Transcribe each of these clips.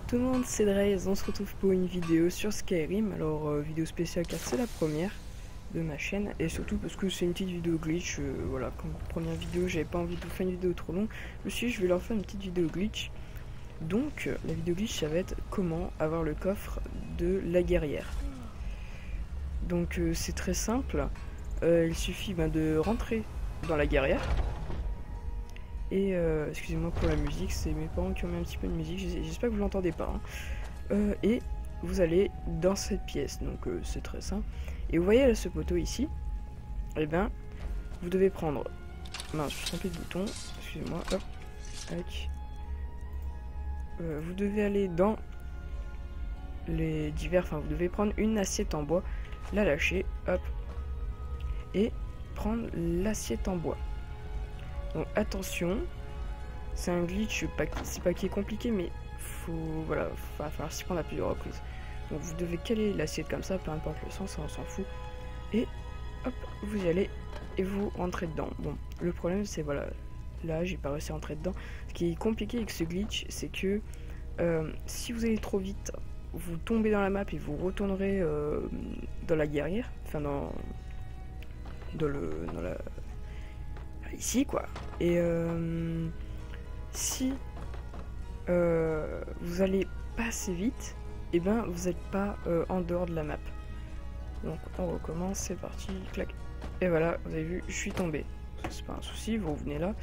Tout le monde, c'est Draze, on se retrouve pour une vidéo sur Skyrim. Alors vidéo spéciale car c'est la première de ma chaîne et surtout parce que c'est une petite vidéo glitch. Voilà, comme première vidéo, j'avais pas envie de vous faire une vidéo trop longue. Je vais leur faire une petite vidéo glitch. Donc la vidéo glitch, ça va être comment avoir le coffre de la guerrière. Donc c'est très simple, il suffit de rentrer dans la guerrière. Et excusez-moi pour la musique, c'est mes parents qui ont mis un petit peu de musique, j'espère que vous l'entendez pas. Et vous allez dans cette pièce, donc c'est très simple. Et vous voyez là ce poteau ici, et bien vous devez prendre, mince, je suis trompé de bouton, excusez-moi, hop, tac. Vous devez aller dans les divers, enfin vous devez prendre une assiette en bois, la lâcher, hop, et prendre l'assiette en bois. Donc attention, c'est un glitch, c'est pas qui est compliqué, mais va falloir s'y prendre à plusieurs reprises. Donc vous devez caler l'assiette comme ça, peu importe le sens, on s'en fout. Et hop, vous y allez et vous rentrez dedans. Bon, le problème c'est voilà, là j'ai pas réussi à rentrer dedans. Ce qui est compliqué avec ce glitch, c'est que si vous allez trop vite, vous tombez dans la map et vous retournerez dans la guerrière, enfin dans la ici quoi. Et si vous allez pas assez vite, et ben vous n'êtes pas en dehors de la map. Donc on recommence, c'est parti, clac. Et voilà, vous avez vu, je suis tombé. C'est pas un souci, vous revenez là.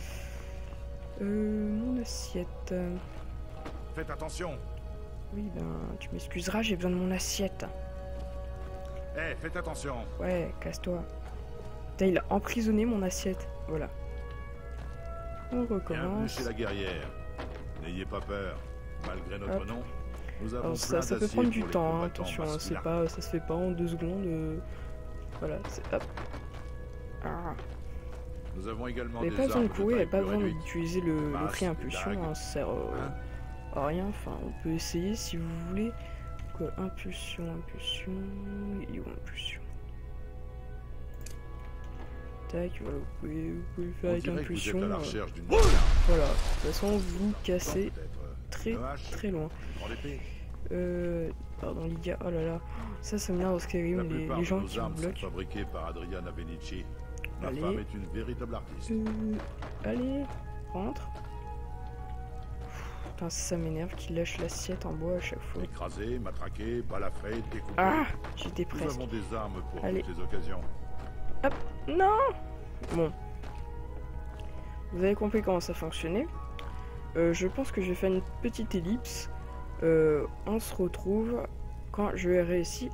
Mon assiette. Faites attention. Oui, ben tu m'excuseras, j'ai besoin de mon assiette. Eh, faites attention. Ouais, casse-toi. Putain, il a emprisonné mon assiette. Voilà. On Bienvenue recommence. chez la guerrière. N'ayez pas peur. Malgré notre nom, nous avons alors ça peut prendre du temps, hein, attention, hein, c'est pas, ça se fait pas en 2 secondes. Voilà, c'est hop. Ah. Nous avons également Vous des n'avez pas besoin de armes courir, il n'y a taille pas plus besoin réduite. d'utiliser le Masses, cri impulsion, dagues. hein, ça sert à rien. Enfin, on peut essayer si vous voulez. Donc, impulsion, et impulsion. Tac, voilà, vous pouvez le faire avec impulsion. À la recherche d'une voilà, de toute façon, vous cassez très loin. Pardon les gars, oh là là, ça m'énerve dans Skyrim, les gens qui vous bloquent. Fabriquées par Adriana Benici. Ma Allez. femme est une véritable artiste. Allez, rentre. Putain, ça m'énerve qu'il lâche l'assiette en bois à chaque fois. Écrasé, matraqué, balafré, découpé. Ah, j'étais Nous presque. avons des armes pour Allez. toutes les occasions. Hop, non. Bon. Vous avez compris comment ça fonctionnait. Je pense que je vais faire une petite ellipse. On se retrouve quand je vais réussir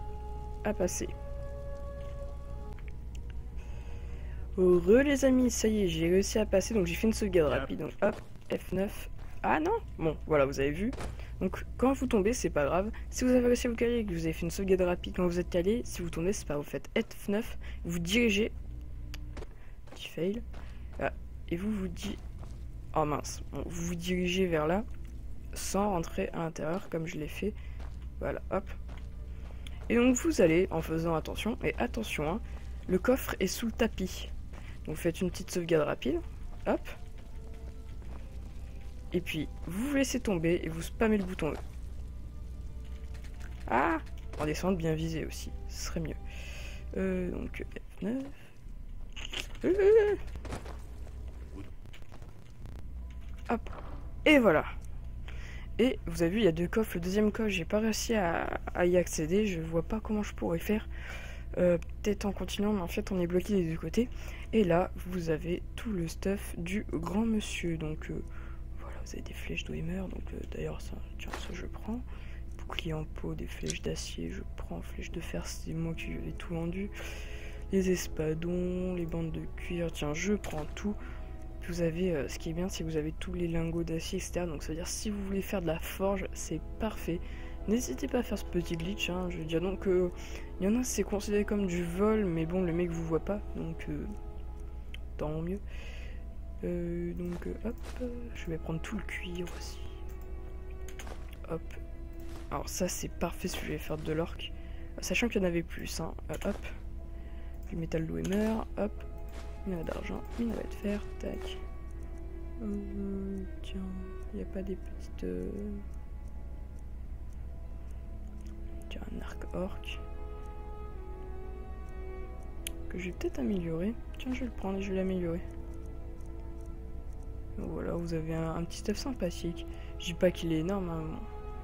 à passer. Heureux les amis, ça y est, j'ai réussi à passer, donc j'ai fait une sauvegarde rapide. Donc hop, F9. Ah non. Bon, voilà, vous avez vu. Donc quand vous tombez, c'est pas grave. Si vous avez réussi à vous caler et que vous avez fait une sauvegarde rapide quand vous êtes calé, si vous tombez, c'est pas grave, vous faites F9, vous dirigez. Petit fail. Ah, et vous dites. Oh mince. Bon, vous vous dirigez vers là sans rentrer à l'intérieur comme je l'ai fait. Voilà, hop. Et donc vous allez en faisant attention. Et attention, hein, le coffre est sous le tapis. Donc vous faites une petite sauvegarde rapide. Hop. Et puis vous vous laissez tomber et vous spammez le bouton E. Ah, en descente bien visé aussi, ce serait mieux. Donc F9. Hop. Et voilà. Et vous avez vu, il y a 2 coffres. Le deuxième coffre, j'ai pas réussi à y accéder. Je vois pas comment je pourrais faire. Peut-être en continuant, mais en fait, on est bloqué des 2 côtés. Et là, vous avez tout le stuff du grand monsieur. Donc voilà, vous avez des flèches d'Oimer. Donc d'ailleurs, ça, tiens, ça je prends. Bouclier en peau, des flèches d'acier, je prends. Flèches de fer, c'est moi qui ai tout vendu. Les espadons, les bandes de cuir, tiens, je prends tout. Vous avez, ce qui est bien, c'est que vous avez tous les lingots d'acier, etc. Donc ça veut dire si vous voulez faire de la forge, c'est parfait. N'hésitez pas à faire ce petit glitch, hein. Je veux dire donc, il y en a c'est considéré comme du vol, mais bon, le mec vous voit pas, donc tant mieux. Donc hop, je vais prendre tout le cuir aussi. Hop. Alors ça c'est parfait si je vais faire de l'orc. Sachant qu'il y en avait plus, hein. Hop. Du métal d'Oimer, hop. Minerai d'argent, minerai de fer, tac. Tiens, il n'y a pas des petites... Tiens, un arc orc. Que je vais peut-être améliorer. Tiens, je vais le prendre et je vais l'améliorer. Voilà, vous avez un petit stuff sympathique. Je dis pas qu'il est énorme. Hein.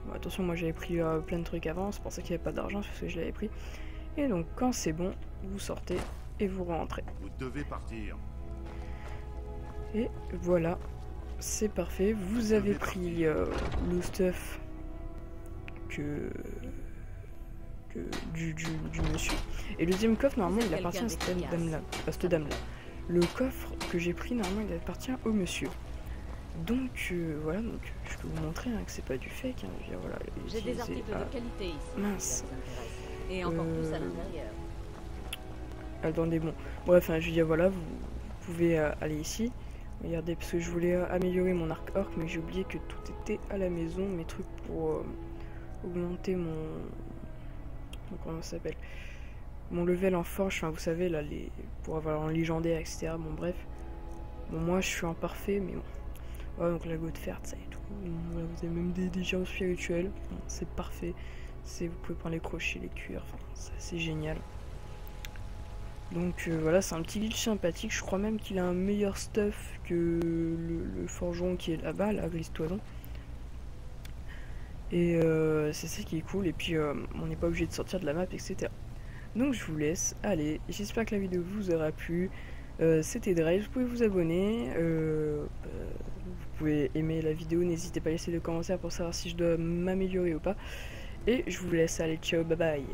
Bon, attention, moi j'avais pris plein de trucs avant. C'est pour ça qu'il n'y avait pas d'argent, parce que je l'avais pris. Et donc, quand c'est bon, vous sortez et vous rentrez. Vous devez partir. Et voilà, c'est parfait. Vous avez pris le stuff du monsieur. Et le deuxième coffre, normalement, il appartient à cette dame-là. Le coffre que j'ai pris, normalement, il appartient au monsieur. Donc, voilà, donc, je peux vous montrer hein, que c'est pas du fake. Hein, je veux dire, voilà, j'ai des articles de qualité ici. Mince. Et encore plus à l'intérieur. Attendez, bon. Bref, hein, je veux dire, voilà, vous pouvez aller ici. Regardez, parce que je voulais améliorer mon arc orc, mais j'ai oublié que tout était à la maison. Mes trucs pour augmenter mon... Comment ça s'appelle? Mon level en forge, enfin vous savez, là, pour avoir un légendaire, etc. Bon, bref. Bon, moi, je suis en parfait, mais bon. Ouais, donc la goutte verte, ça et tout. Voilà, vous avez même des géants spirituels. Bon, c'est parfait. Vous pouvez prendre les crochets, les cuirs, enfin, c'est génial. Donc voilà, c'est un petit glitch sympathique. Je crois même qu'il a un meilleur stuff que le forgeron qui est là-bas, la glisse-toison. Et c'est ça qui est cool. Et puis on n'est pas obligé de sortir de la map, etc. Donc je vous laisse. Allez, j'espère que la vidéo vous aura plu. C'était Drive, vous pouvez vous abonner. Vous pouvez aimer la vidéo. N'hésitez pas à laisser des commentaires pour savoir si je dois m'améliorer ou pas. Et je vous laisse. Allez, ciao, bye bye.